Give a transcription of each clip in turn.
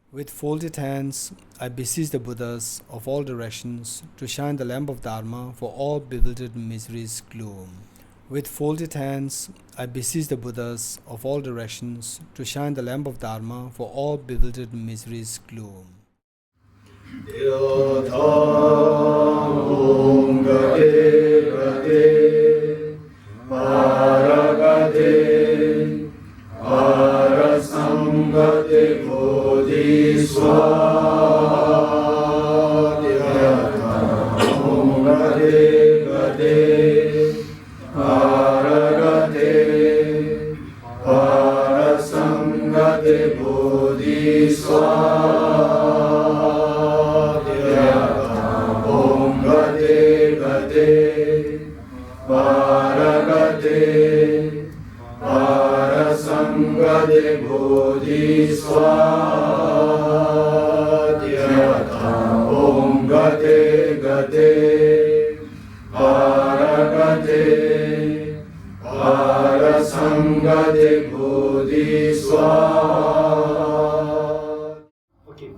With folded hands, I beseech the Buddhas of all directions to shine the lamp of Dharma for all bewildered misery's gloom. With folded hands, I beseech the Buddhas of all directions to shine the lamp of Dharma for all bewildered misery's gloom. Okay.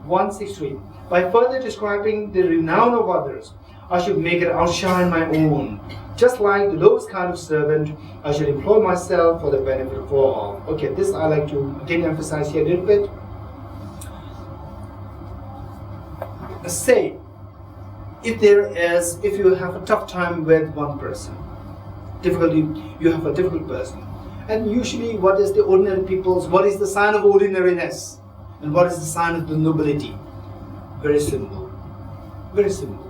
163. By further describing the renown of others, I should make it outshine my own. Just like the lowest kind of servant, I should employ myself for the benefit of all. Okay, this I like to again emphasize here a little bit. Say, if you have a tough time with one person, you have a difficult person, and usually what is the ordinary what is the sign of ordinariness, and what is the sign of the nobility? Very simple. Very simple.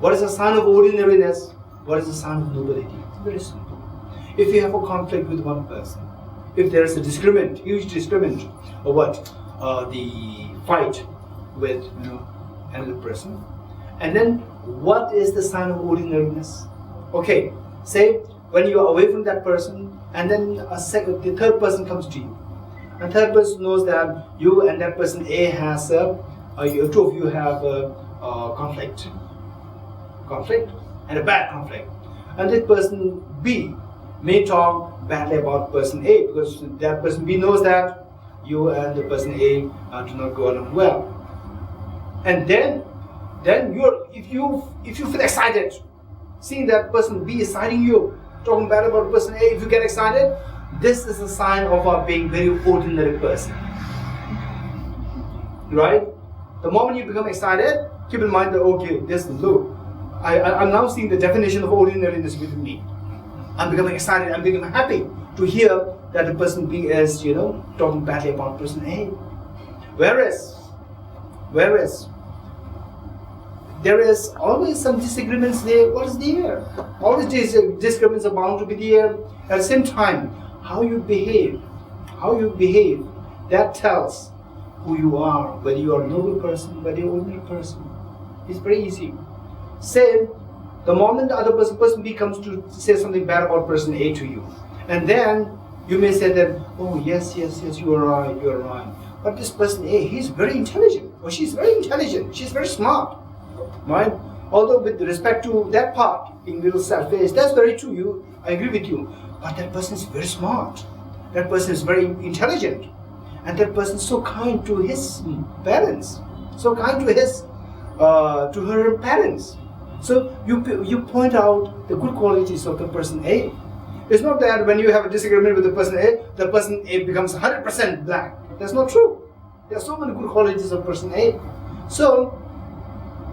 What is the sign of ordinariness? What is the sign of nobility? Very simple. If you have a conflict with one person, if there is a huge disagreement, or the fight with another person, and then what is the sign of ordinariness? Okay, say when you are away from that person, and then the third person comes to you, and third person knows that you and that person A has two of you have a conflict, and a bad conflict, and this person B may talk badly about person A because that person B knows that you and the person A do not go along well, and then if you feel excited, seeing that person B is citing you, talking bad about person A, if you get excited, this is a sign of our being very ordinary person. Right? The moment you become excited, keep in mind that okay, this is low. I'm now seeing the definition of ordinariness within me. I'm becoming excited, I'm becoming happy to hear that the person B is, talking badly about person A. Whereas there is always some disagreements there. What is there? Always disagreements are bound to be there. At the same time, how you behave, that tells who you are, whether you are a noble person, whether you're an ordinary person. It's very easy. Say, the moment the other person B comes to say something bad about person A to you, and then you may say that, oh yes, you are right. But this person A, he's very intelligent, or she's very intelligent, she's very smart. Right? Although with respect to that part, being little selfish, that's very true, I agree with you. But that person is very smart. That person is very intelligent. And that person is so kind to his parents. So kind to her parents. So you point out the good qualities of the person A. It's not that when you have a disagreement with the person A becomes 100% black. That's not true. There are so many good qualities of person A. So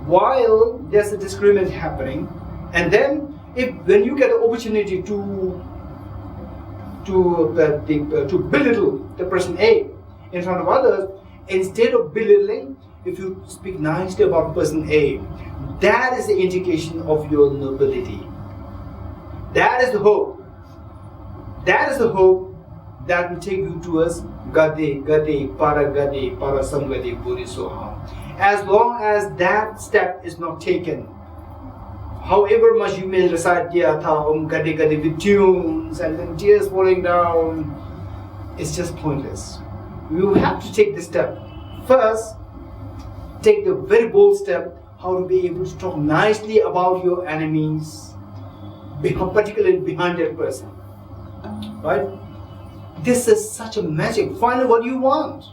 while there's a disagreement happening, and then when you get an opportunity to belittle the person A in front of others, instead of belittling, if you speak nicely about person A, that is the indication of your nobility. That is the hope. That is the hope that will take you towards Gade, Parasamgade, Bodhisoha. As long as that step is not taken, however much you may recite Yatha Om Gade Gade with tunes and then tears falling down, it's just pointless. You have to take this step. First, take the very bold step, how to be able to talk nicely about your enemies, particularly behind that person. Right? This is such a magic. Find out what you want.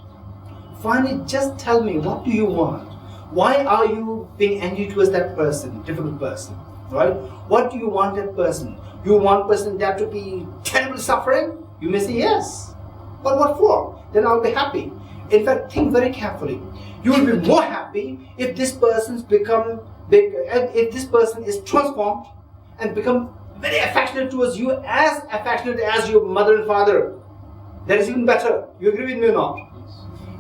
Finally, just tell me, what do you want? Why are you being angry towards that person, difficult person, right? What do you want that person? You want person that to be terribly suffering? You may say yes. But what for? Then I'll be happy. In fact, think very carefully. You will be more happy if this person's become big, if this person is transformed and become very affectionate towards you, as affectionate as your mother and father. That is even better. You agree with me or not?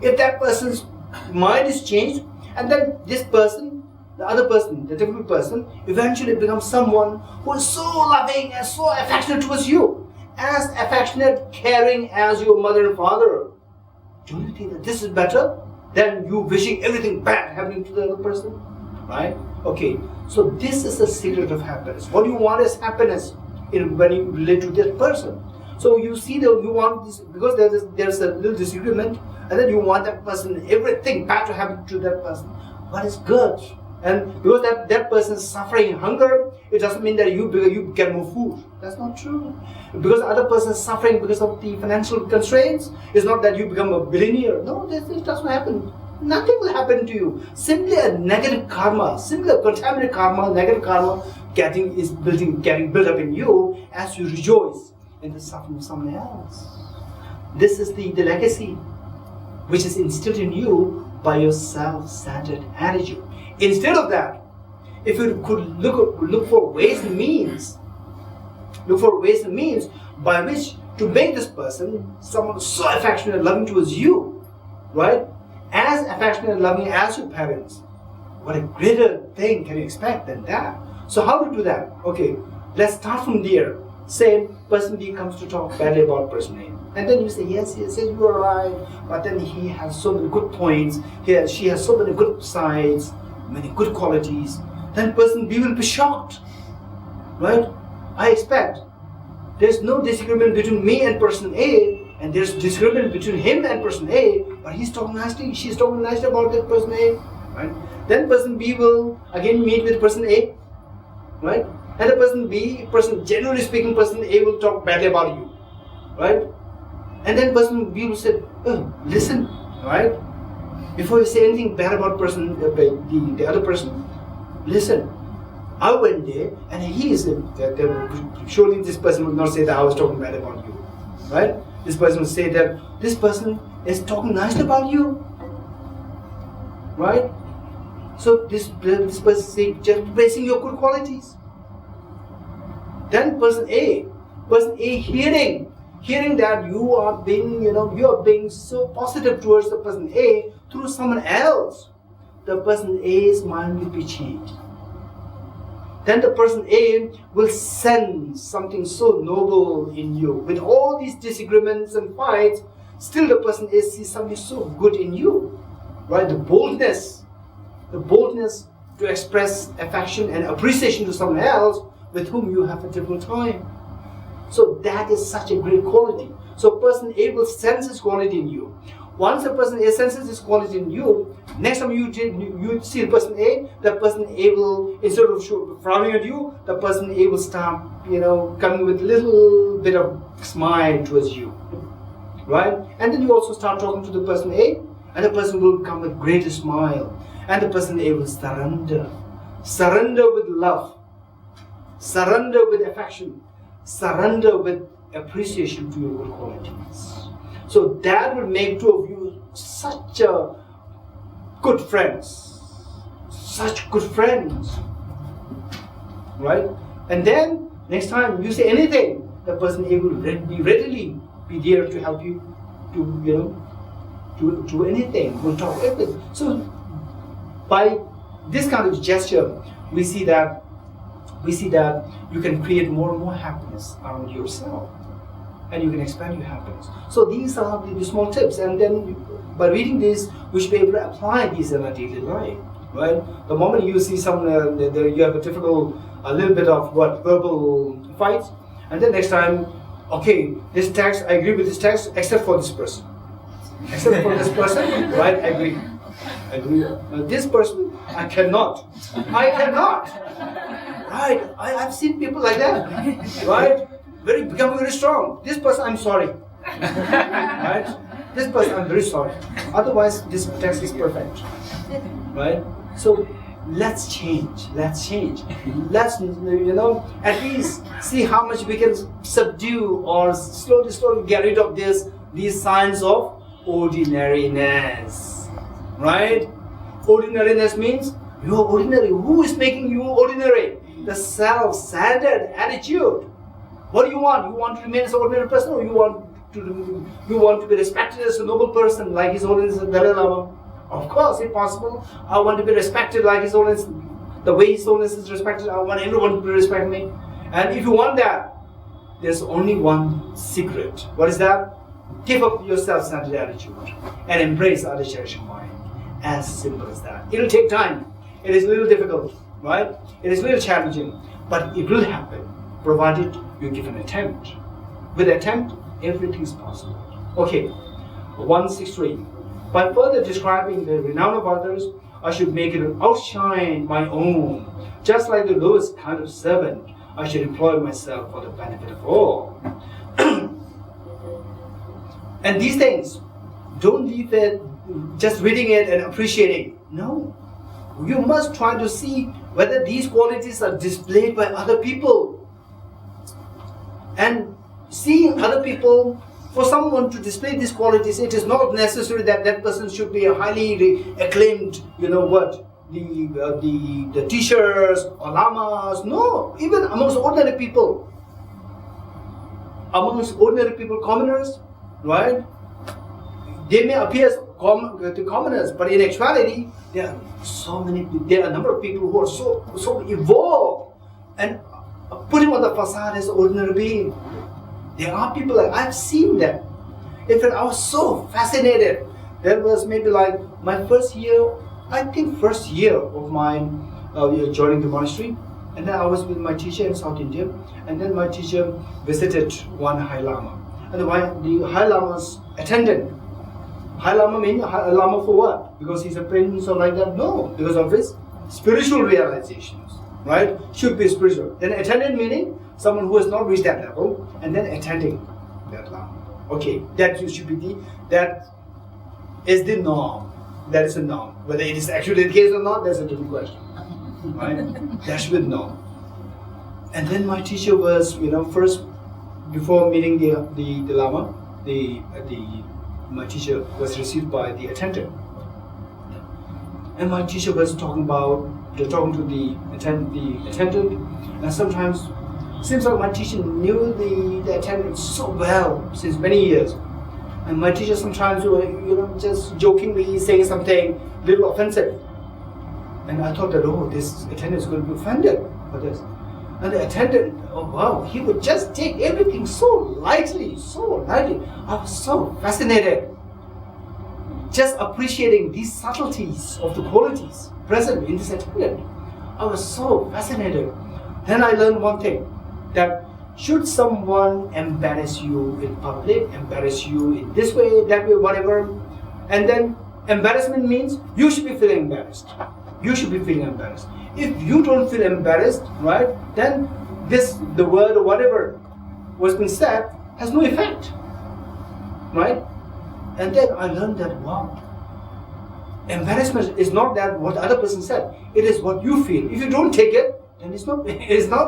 If that person's mind is changed, and then this person, the other person, the difficult person, eventually becomes someone who is so loving and so affectionate towards you, as affectionate, caring as your mother and father. Don't you think that this is better than you wishing everything bad happening to the other person? Right? Okay, so this is the secret of happiness. What you want is happiness when you relate to that person. So you see that you want this, because there's a little disagreement, and then you want that person, everything bad to happen to that person. What is good? And because that person is suffering hunger, it doesn't mean that you get more food. That's not true. Because the other person is suffering because of the financial constraints, it's not that you become a billionaire. No, this doesn't happen. Nothing will happen to you. Simply a negative karma, simply a contaminated karma, negative karma getting built up in you as you rejoice in the suffering of someone else. This is the legacy which is instilled in you by your self-centered attitude. Instead of that, if you could look for ways and means by which to make this person someone so affectionate and loving towards you, right? As affectionate and loving as your parents. What a greater thing can you expect than that? So how to do that? Okay, let's start from there. Say person B comes to talk badly about person A, and then you say yes, you are right, but then he has so many good points, she has so many good sides, many good qualities. Then person B will be shocked, right? I expect there's no disagreement between me and person A, and there's disagreement between him and person A, but she's talking nicely about that person A, right? Then person B will again meet with person A, right? And the generally speaking, person A will talk badly about you, right? And then person B will say, oh, listen, right? Before you say anything bad about the other person, listen. I went there, and he is surely this person will not say that I was talking bad about you, right? This person will say that this person is talking nice about you, right? So this person say just praising your good qualities. Then person A hearing that you are being so positive towards the person A through someone else, the person A's mind will be changed. Then the person A will sense something so noble in you. With all these disagreements and fights, still the person A sees something so good in you, right? The boldness to express affection and appreciation to someone else with whom you have a difficult time. So that is such a great quality. So person A will sense his quality in you. Once the person A senses his quality in you, next time you see the person A, the person A will, instead of frowning at you, the person A will start, coming with a little bit of smile towards you, right? And then you also start talking to the person A, and the person will come with greater smile, and the person A will surrender with love, surrender with affection, surrender with appreciation to your good qualities. So that will make two of you such good friends, right? And then next time you say anything, the person A will readily be there to help you to anything, will talk everything. So by this kind of gesture, we see that you can create more and more happiness around yourself, and you can expand your happiness. So these are the small tips, and then by reading this, we should be able to apply these in our daily life, right? The moment you see someone, you have a little bit of verbal fights, and then next time, okay, this text, I agree with this text, except for this person. Right? I agree. This person, I cannot. Right? I've seen people like that. Right? Becoming very strong. This person, I'm sorry. Right? This person, I'm very sorry. Otherwise, this text is perfect. Right? So, let's change. Let's, at least see how much we can subdue or slowly get rid of these signs of ordinariness. Right? Ordinariness means you are ordinary. Who is making you ordinary? The self-centered attitude. What do you want? You want to remain as an ordinary person, or you want to be respected as a noble person like His Holiness the Dalai Lama? Of course, if possible, I want to be respected like His Holiness, the way His Holiness is respected. I want everyone to respect me. And if you want that, there's only one secret. What is that? Give up your self-centered attitude and embrace other cherishing mind. As simple as that. It'll take time. It is a little difficult, right? It is a little challenging, but it will happen, provided you give an attempt. With attempt, everything is possible. Okay, 163. By further describing the renown of others, I should make it outshine my own. Just like the lowest kind of servant, I should employ myself for the benefit of all. And these things, don't leave it just reading it and appreciating. No. You must try to see whether these qualities are displayed by other people. And seeing other people, for someone to display these qualities, it is not necessary that that person should be a highly acclaimed, the teachers or lamas. No, even amongst ordinary people. Amongst ordinary people, commoners, right? They may appear to commoners, but in actuality, there are a number of people who are so evolved and putting on the facade as ordinary being. There are people like I've seen them. In fact, I was so fascinated. That was maybe like my first year of mine joining the monastery. And then I was with my teacher in South India. And then my teacher visited one High Lama. And the High Lama's attendant. High Lama means High Lama for what? Because he's a prince or like that? No, because of his spiritual realizations, right? Should be spiritual. Then attendant meaning someone who has not reached that level, and then attending that Lama. Okay, that is the norm. That is the norm. Whether it is actually the case or not, that's a different question, right? That should be the norm. And then my teacher was, first before meeting the Lama, my teacher was received by the attendant, and my teacher was talking to the attendant, and sometimes seems like my teacher knew the attendant so well since many years, and my teacher sometimes just jokingly saying something little offensive, and I thought that this attendant is going to be offended for this. And the attendant, oh wow, he would just take everything so lightly. I was so fascinated. Just appreciating these subtleties of the qualities present in this attendant. I was so fascinated. Then I learned one thing, that should someone embarrass you in public, embarrass you in this way, that way, whatever, and then embarrassment means you should be feeling embarrassed. You should be feeling embarrassed. If you don't feel embarrassed, right, then the word or whatever was being said has no effect, right? And then I learned that, wow, embarrassment is not that what the other person said. It is what you feel. If you don't take it, then it's not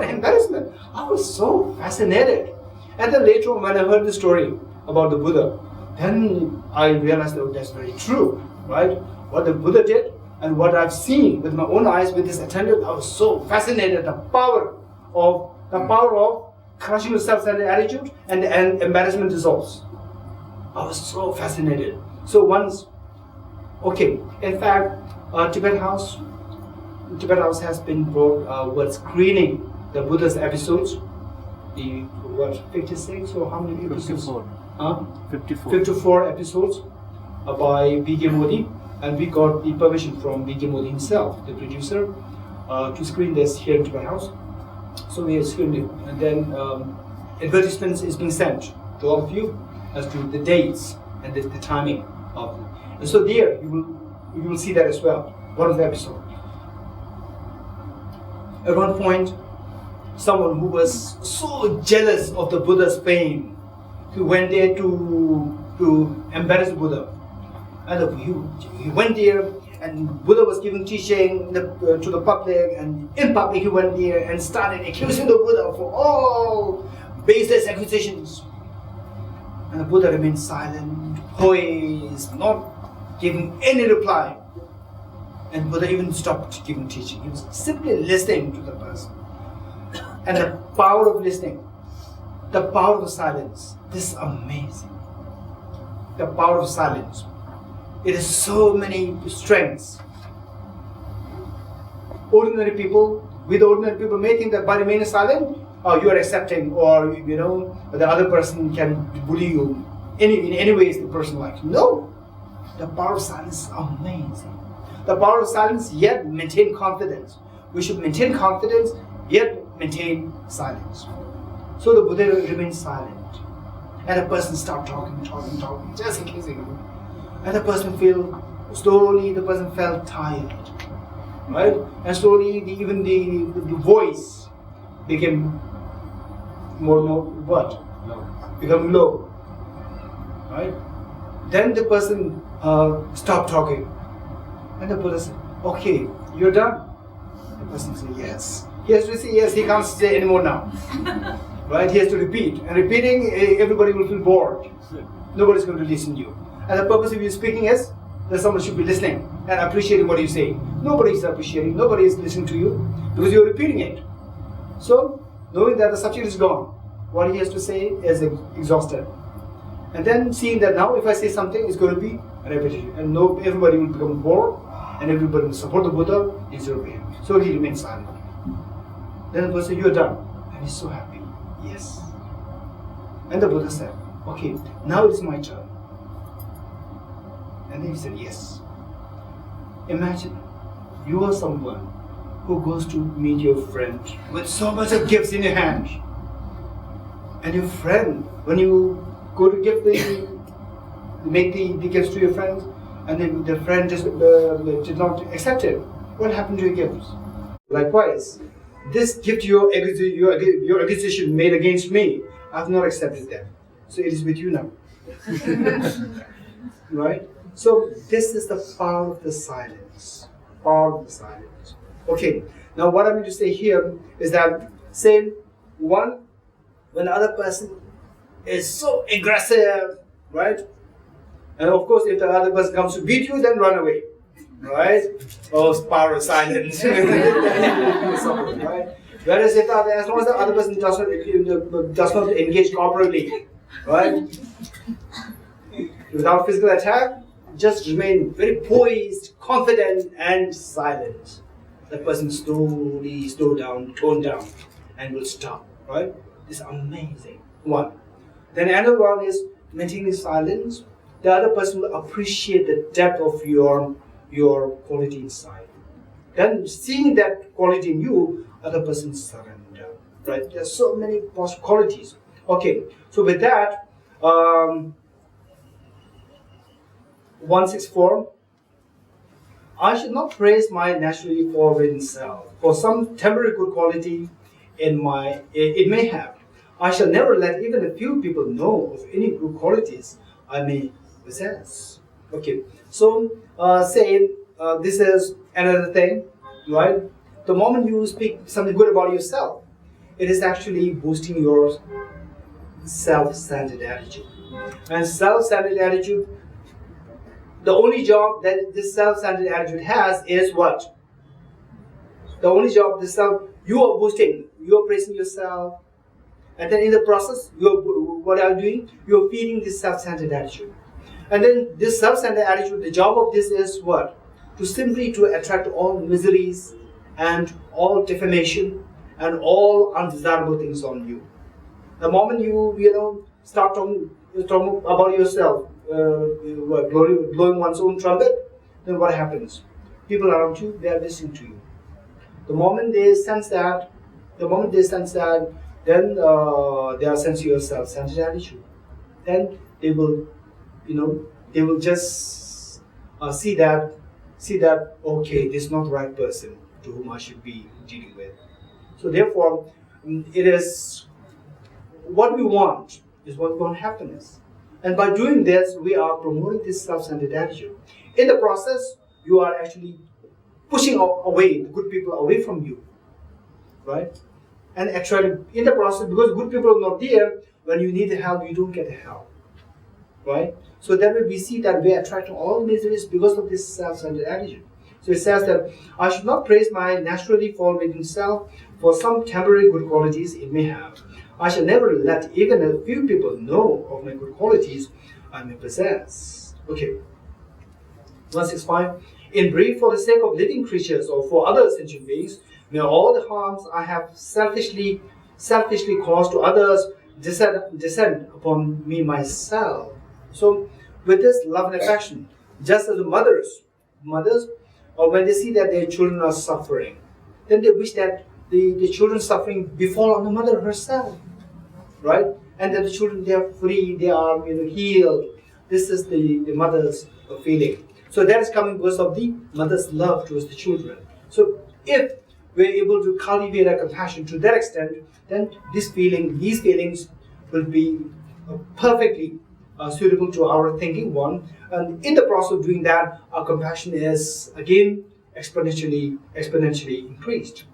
embarrassment. I was so fascinated. And then later on, when I heard the story about the Buddha, then I realized that that's very true, right? What the Buddha did, and what I've seen with my own eyes with this attendant, I was so fascinated. The power of crushing the self-centered attitude and embarrassment dissolves. I was so fascinated. So once, in fact, Tibet House has been screening the Buddha's episodes. The 56 or how many episodes? 54. 54 episodes by B.K. Modi. And we got the permission from B.K. Modi himself, the producer, to screen this here in Tibet House. So we screened it, and then advertisements is being sent to all of you as to the dates and the timing of it. And so there you will see that as well. One of the episodes. At one point, someone who was so jealous of the Buddha's fame, who went there to to embarrass Buddha. And he went there, and Buddha was giving teaching to the public, and in public he went there and started accusing the Buddha for all baseless accusations. And the Buddha remained silent, poised, not giving any reply. And Buddha even stopped giving teaching. He was simply listening to the person. And the power of listening, the power of silence, this is amazing. The power of silence. It has so many strengths. Ordinary people may think that by remaining silent, you are accepting, or the other person can bully you in any ways the person likes. No, the power of silence is amazing. The power of silence, yet maintain confidence. We should maintain confidence, yet maintain silence. So the Buddha remained silent, and a person started talking, just accusing him. And the person felt tired, right? And slowly even the voice became more and more what? Low. Become low, right? Then the person stopped talking, and the Buddha said, "Okay, you're done." The person said, "Yes." He has to say yes. He can't say anymore now, right? He has to repeat, and repeating, everybody will feel bored. Nobody's going to listen to you. And the purpose of you speaking is that someone should be listening and appreciating what you say. Nobody is appreciating, nobody is listening to you because you're repeating it. So, knowing that the subject is gone, what he has to say is exhausted. And then seeing that now if I say something, it's going to be repetitive. And everybody will become bored and everybody will support the Buddha instead of him. So he remains silent. Then the Buddha said, "You're done." And he's so happy. Yes. And the Buddha said, "Okay, now it's my turn." And then he said, "Yes. Imagine you are someone who goes to meet your friend with so much of gifts in your hand. And your friend, when you go to make the gifts to your friends, and then the friend just did not accept it, what happened to your gifts? Likewise, this gift your accusation made against me, I have not accepted that. So it is with you now." Right? So this is the power of the silence. Power of the silence. Okay, now what I'm going to say here is that, say, when the other person is so aggressive, right? And of course, if the other person comes to beat you, then run away, right? Oh, power of silence. Right? Whereas as long as the other person does not engage corporally, right? Without physical attack, just remain very poised, confident, and silent. The person slowly tone down, and will stop, right? This is amazing. One. Then another one is maintaining silence. The other person will appreciate the depth of your quality inside. Then seeing that quality in you, other person surrender, right? There's so many qualities. Okay, so with that, 164. I should not praise my naturally forward self for some temporary good quality it may have. I shall never let even a few people know of any good qualities I may possess. Okay, so this is another thing, right? The moment you speak something good about yourself, it is actually boosting your self-centered attitude. And self-centered attitude, the only job that this self-centered attitude has is what? The only job you are boosting, you are praising yourself, and then in the process, what are you doing? You are feeding this self-centered attitude. And then this self-centered attitude, the job of this is what? To attract all miseries and all defamation and all undesirable things on you. The moment you start talking about yourself, blowing one's own trumpet, then what happens? People around you, they are listening to you. The moment they sense that, then they are sensing your self-centered attitude. Then they will just see that, okay, this is not the right person to whom I should be dealing with. So therefore, it is what we want is what we want happiness. And by doing this, we are promoting this self-centered attitude. In the process, you are actually pushing away the good people away from you, right? And actually, in the process, because good people are not there, when you need the help, you don't get the help, right? So that way we see that we attract all miseries because of this self-centered attitude. So it says that I should not praise my naturally forward-looking self for some temporary good qualities it may have. I shall never let even a few people know of my good qualities I may possess. Okay. 165. In brief, for the sake of living creatures or for other sentient beings, may all the harms I have selfishly caused to others descend upon me myself. So, with this love and affection, just as the mothers, or when they see that their children are suffering, then they wish that the children's suffering befall on the mother herself, right? And that the children, they are free, they are healed. This is the mother's feeling. So that is coming because of the mother's love towards the children. So if we're able to cultivate our compassion to that extent, then these feelings will be perfectly suitable to our thinking one. And in the process of doing that, our compassion is again exponentially increased.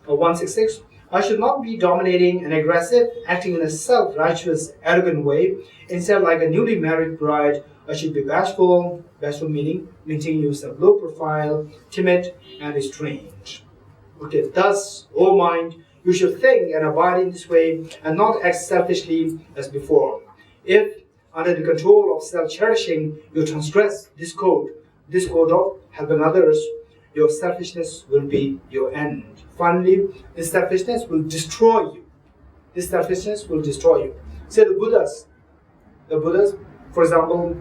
166. I should not be dominating and aggressive, acting in a self-righteous, arrogant way. Instead, like a newly married bride, I should be bashful meaning maintaining yourself low profile, timid, and restrained. Okay, thus, O mind, you should think and abide in this way, and not act selfishly as before. If, under the control of self-cherishing, you transgress this code of helping others, your selfishness will be your end. Finally, this selfishness will destroy you. Say the Buddhas, for example,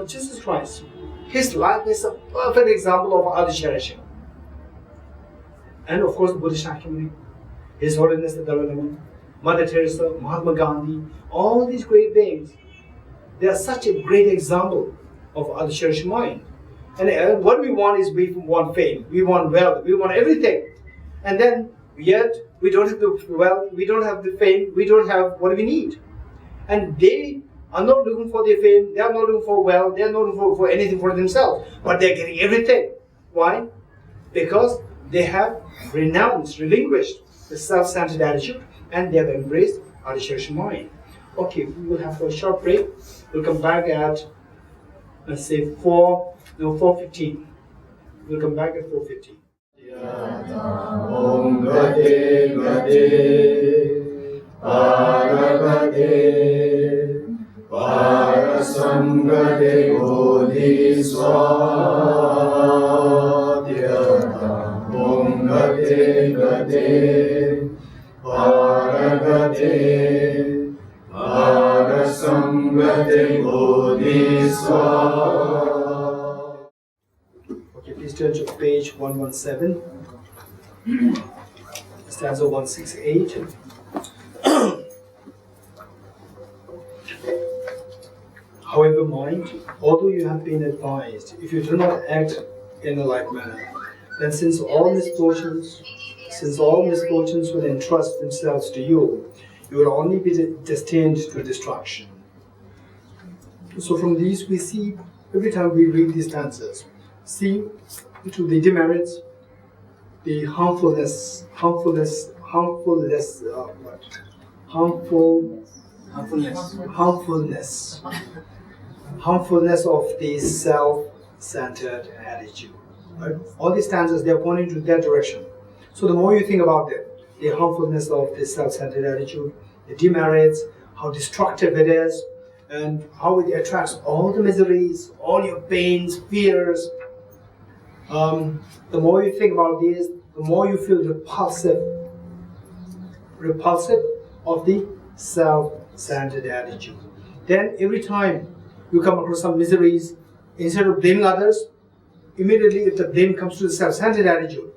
Jesus Christ, his life is a perfect example of other cherishing. And of course, the Buddhist Shakyamuni, His Holiness the Dalai Lama, Mother Teresa, Mahatma Gandhi, all these great beings, they are such a great example of other cherishing mind. And what we want is we want fame, we want wealth, we want everything. And then, yet, we don't have the wealth, we don't have the fame, we don't have what we need. And they are not looking for their fame, they are not looking for wealth, they are not looking for anything for themselves, but they are getting everything. Why? Because they have relinquished the self-centered attitude and they have embraced our cherishing mind. Okay, we will have a short break. We'll come back at, let's say, 4:15. We'll come back at 4:15. Om Gate Gate Paragate Parasamgate Bodhisattvacharyavatara Om Gate Gate Paragate Parasamgate Bodhisattvacharyavatara. Okay, please turn to page 117, stanza 168. However, mind, although you have been advised, if you do not act in a like manner, then since all misfortunes will entrust themselves to you, you will only be destined to destruction. So from these we see, every time we read these stanzas, see to the demerits, the harmfulness of the self-centered attitude. Right? All these stanzas, they are pointing to that direction. So the more you think about it, the harmfulness of the self-centered attitude, the demerits, how destructive it is, and how it attracts all the miseries, all your pains, fears. The more you think about this, the more you feel repulsive of the self-centered attitude. Then every time you come across some miseries, instead of blaming others, immediately if the blame comes to the self-centered attitude,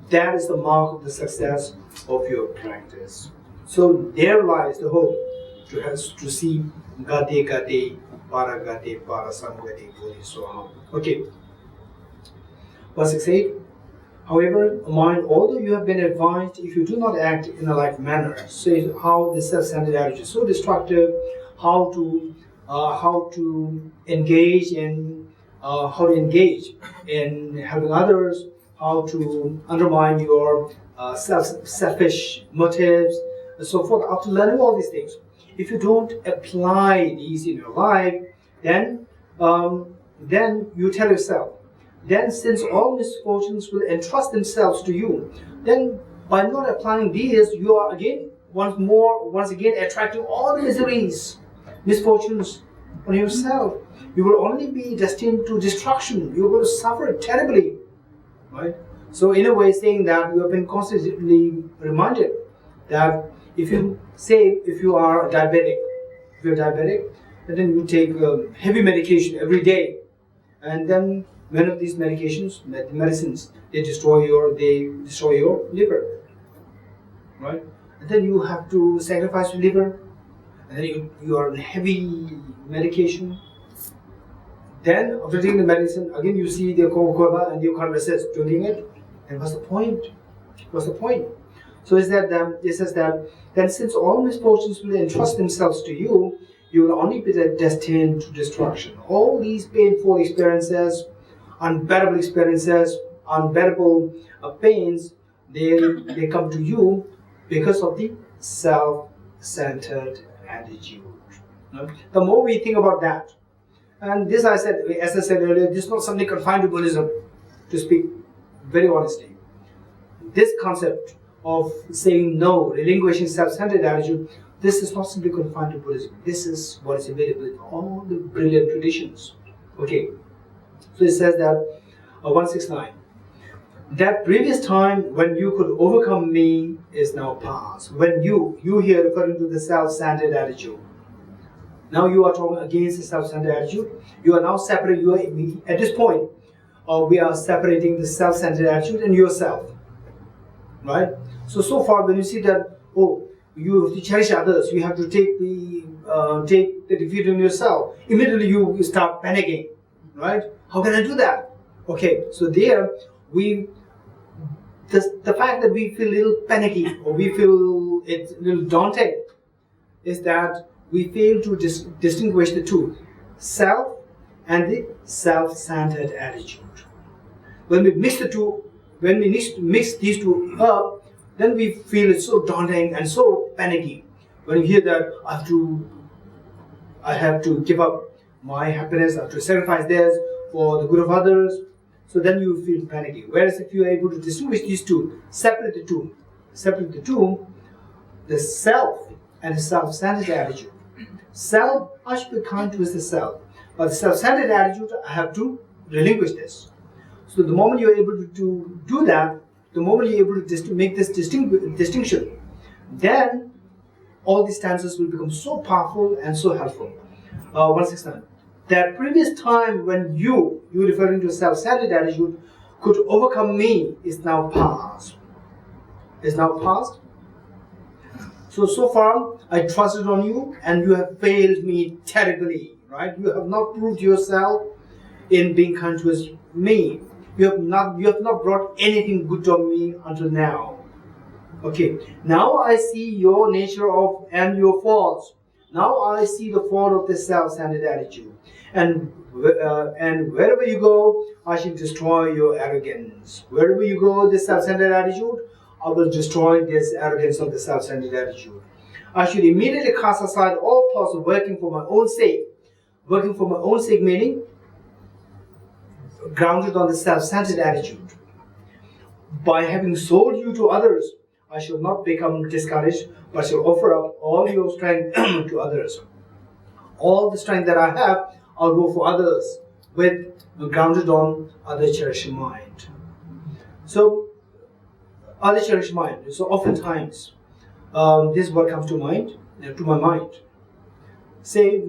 that is the mark of the success of your practice. So there lies the hope to see Gate Gate Paragate Parasamgate Bodhisattva. Okay. 168. However, mind, although you have been advised, if you do not act in a like manner, so how the self-centered attitude is so destructive, how to engage in helping others, how to undermine your selfish motives, and so forth. After learning all these things, if you don't apply these in your life, then you tell yourself, then since all misfortunes will entrust themselves to you, then by not applying these, you are again once again attracting all the miseries, misfortunes on yourself. You will only be destined to destruction. You will suffer terribly, right? So in a way, saying that you have been constantly reminded that if you are diabetic, and then you take heavy medication every day, and then many of these medicines, they destroy your liver, right? And then you have to sacrifice your liver, and then you are on heavy medication. Then after taking the medicine, again you see the Coca-Cola and you can't resist drinking it. And what's the point? What's the point? So it says that then since all misfortunes will entrust themselves to you, you will only be destined to destruction. All these painful experiences, unbearable pains, they come to you because of the self-centered attitude. The more we think about that, and this as I said earlier, this is not something confined to Buddhism, to speak very honestly. This concept of saying no, relinquishing self-centered attitude, this is not simply confined to Buddhism. This is what is available in all the brilliant traditions. Okay, so it says that 169. That previous time when you could overcome me is now past. When you here referring to the self-centered attitude. Now you are talking against the self-centered attitude. You are now separating. At this point, we are separating the self-centered attitude and yourself. Right? So far, when you see that, you have to cherish others, you have to take the defeat on yourself. Immediately you start panicking. Right? How can I do that? Okay, so there the fact that we feel a little panicky or we feel it's a little daunting is that we fail to distinguish the two, self and the self-centered attitude. When we mix the two, when we mix these two up, then we feel it's so daunting and so panicky. When you hear that I have to give up my happiness, I have to sacrifice theirs for the good of others, so then you feel panicky. Whereas if you are able to distinguish these two, separate the two, the self and the self-centered attitude. Self, I should be kind towards the self. But the self-centered attitude, I have to relinquish this. So the moment you're able to do that, the moment you're able to make this distinction, then all these stanzas will become so powerful and so helpful. 169. That previous time when you referring to self-centered attitude, could overcome me is now past. Is now past. So far, I trusted on you and you have failed me terribly, right? You have not proved yourself in being kind towards me. You have not brought anything good to me until now. Okay, now I see your nature and your faults. Now I see the fault of the self-centered attitude. And wherever you go, I shall destroy your arrogance. Wherever you go, this self-centered attitude, I will destroy this arrogance of the self-centered attitude. I should immediately cast aside all thoughts of working for my own sake. Working for my own sake meaning grounded on the self-centered attitude. By having sold you to others, I shall not become discouraged, but shall offer up all your strength to others. All the strength that I have, I'll go for others, with grounded on other cherished mind. So, other cherished mind. So oftentimes, this word comes to my mind. Say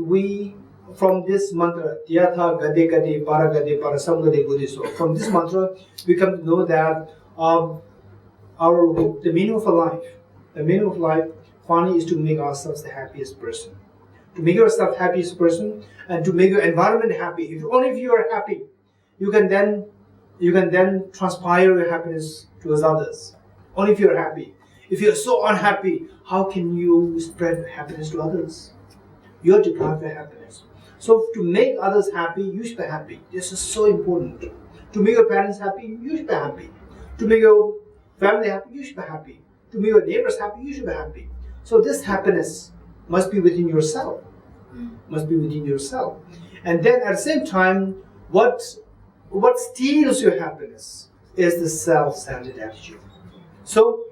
from this mantra, Yatha Gade Gade Para Gade Para Samgade Buddhiso. From this mantra, we come to know that the meaning of a life. The meaning of life, finally, is to make ourselves the happiest person. To make yourself happiest person and to make your environment happy. Only if you are happy, you can then transpire your happiness towards others. Only if you are happy. If you are so unhappy, how can you spread happiness to others? You have to drive for happiness. So to make others happy, you should be happy. This is so important. To make your parents happy, you should be happy. To make your family happy, you should be happy. To make your neighbors happy, you should be happy. So this happiness must be within yourself. Must be within yourself. And then at the same time, what steals your happiness is the self-centered attitude. So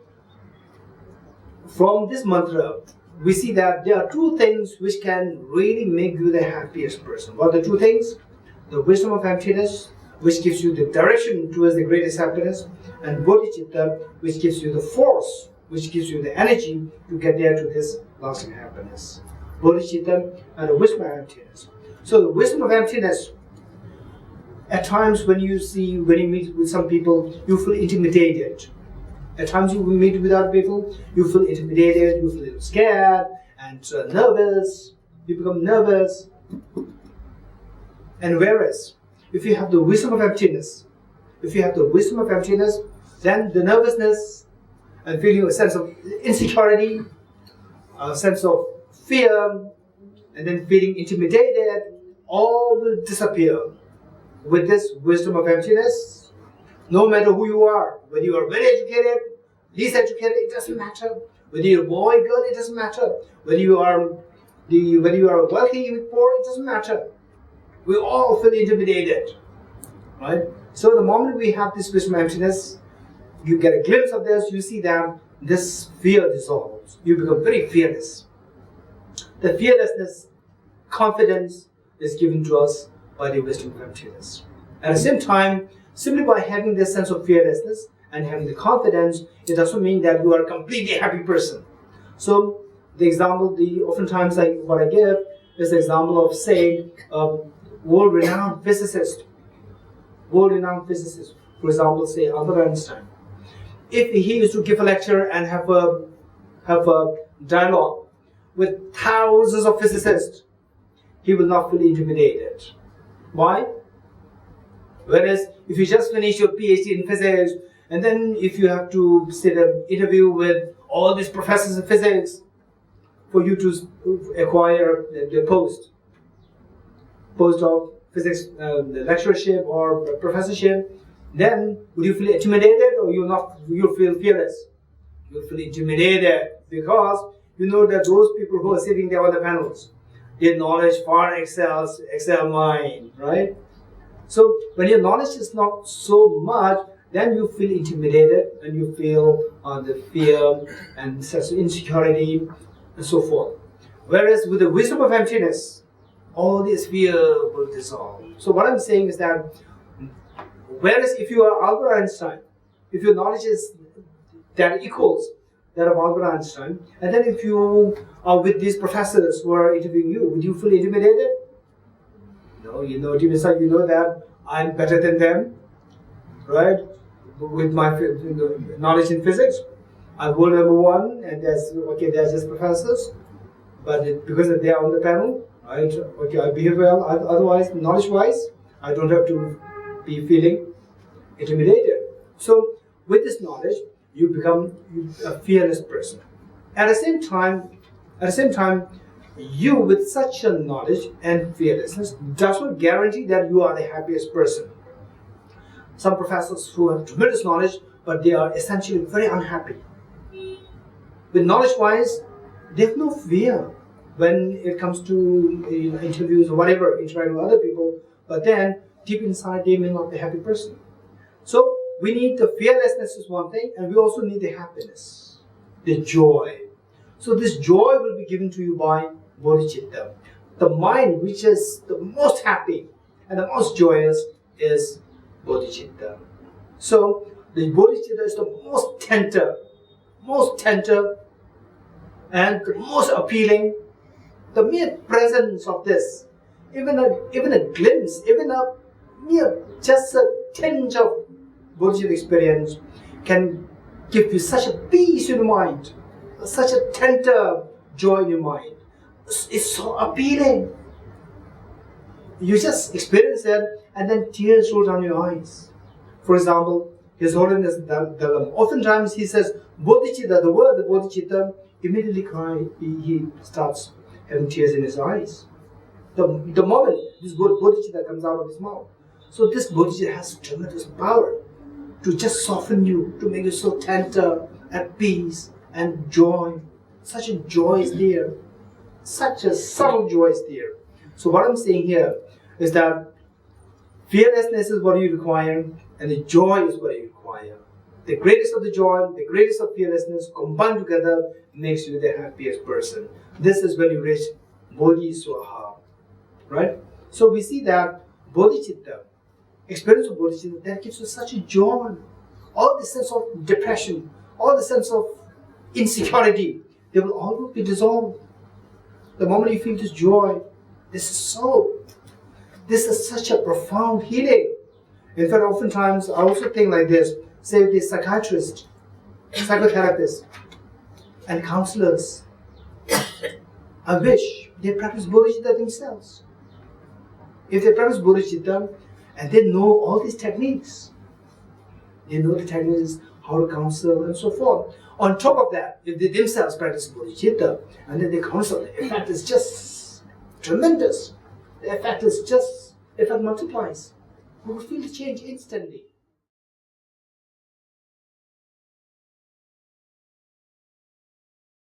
from this mantra, we see that there are two things which can really make you the happiest person. What are the two things? The wisdom of emptiness, which gives you the direction towards the greatest happiness, and bodhicitta, which gives you the force, which gives you the energy to get there to this lasting happiness. Bodhicitta and the wisdom of emptiness. So the wisdom of emptiness, at times when you meet with some people, you feel intimidated. At times you meet with other people, you feel intimidated, you feel a little scared and nervous, you become nervous. And whereas, if you have the wisdom of emptiness, then the nervousness and feeling a sense of insecurity, a sense of fear, and then feeling intimidated, all will disappear. With this wisdom of emptiness, no matter who you are, whether you are very educated, least educated, it doesn't matter. Whether you're a boy, girl, it doesn't matter. Whether you are wealthy, poor, it doesn't matter. We all feel intimidated, right? So the moment we have this wisdom of emptiness, you get a glimpse of this, you see that this fear dissolves. You become very fearless. The fearlessness, confidence is given to us by the wisdom of emptiness. At the same time, simply by having this sense of fearlessness and having the confidence, it doesn't mean that you are a completely happy person. So the example, oftentimes what I give is the example of, say, world-renowned physicist. For example, say Albert Einstein. If he used to give a lecture and have a dialogue with thousands of physicists, he will not feel intimidated. Why? Whereas if you just finish your PhD in physics, and then if you have to sit an interview with all these professors of physics for you to acquire the post of physics lectureship or professorship, then would you feel intimidated or you'll feel fearless? You'll feel intimidated because you know that those people who are sitting there on the panels, their knowledge far excels mine, right? So when your knowledge is not so much, then you feel intimidated and you feel the fear and sense of insecurity and so forth. Whereas with the wisdom of emptiness, all this fear will dissolve. So what I'm saying is that, whereas if you are Albert Einstein, if your knowledge is that equals that of Albert Einstein, and then if you are with these professors who are interviewing you, would you feel intimidated? No, deep inside you know that I'm better than them, right? With my knowledge in physics, I'm world number one, and they're just professors, but because they are on the panel, right? Okay, I behave well. Otherwise, knowledge-wise, I don't have to be feeling intimidated. So, with this knowledge, you become a fearless person. At the same time, you with such a knowledge and fearlessness does not guarantee that you are the happiest person. Some professors who have tremendous knowledge, but they are essentially very unhappy. With knowledge-wise, they have no fear when it comes to interviews or whatever, interacting with other people, but then deep inside they may not be a happy person. So we need the fearlessness is one thing, and we also need the happiness, the joy. So this joy will be given to you by bodhicitta. The mind which is the most happy and the most joyous is bodhicitta. So the bodhicitta is the most tender and the most appealing. The mere presence of this, even a glimpse, just a tinge of bodhicitta experience can give you such a peace in your mind, such a tender joy in your mind. It's so appealing. You just experience it and then tears roll down your eyes. For example, His Holiness Dalai Lama, oftentimes he says bodhicitta, the word bodhicitta, immediately he starts having tears in his eyes. The moment this bodhicitta comes out of his mouth. So this bodhicitta has tremendous power to just soften you, to make you so tender, at peace, and joy. Such a joy is there. Such a subtle joy is there. So what I'm saying here is that fearlessness is what you require, and the joy is what you require. The greatest of the joy, the greatest of fearlessness combined together makes you the happiest person. This is when you reach Bodhisattvacharyavatara. Right? So we see that bodhicitta, experience of bodhicitta, that gives you such a joy. All the sense of depression, all the sense of insecurity, they will all be dissolved. The moment you feel this joy, this is such a profound healing. In fact, oftentimes I also think like this, say the psychiatrists, psychotherapists, and counselors, I wish they practice bodhicitta themselves. If they practice bodhicitta and they know all these techniques, they know the techniques, how to counsel and so forth. On top of that, if they themselves practice bodhicitta and then they counsel, the effect is just tremendous. The effect multiplies. You will feel the change instantly.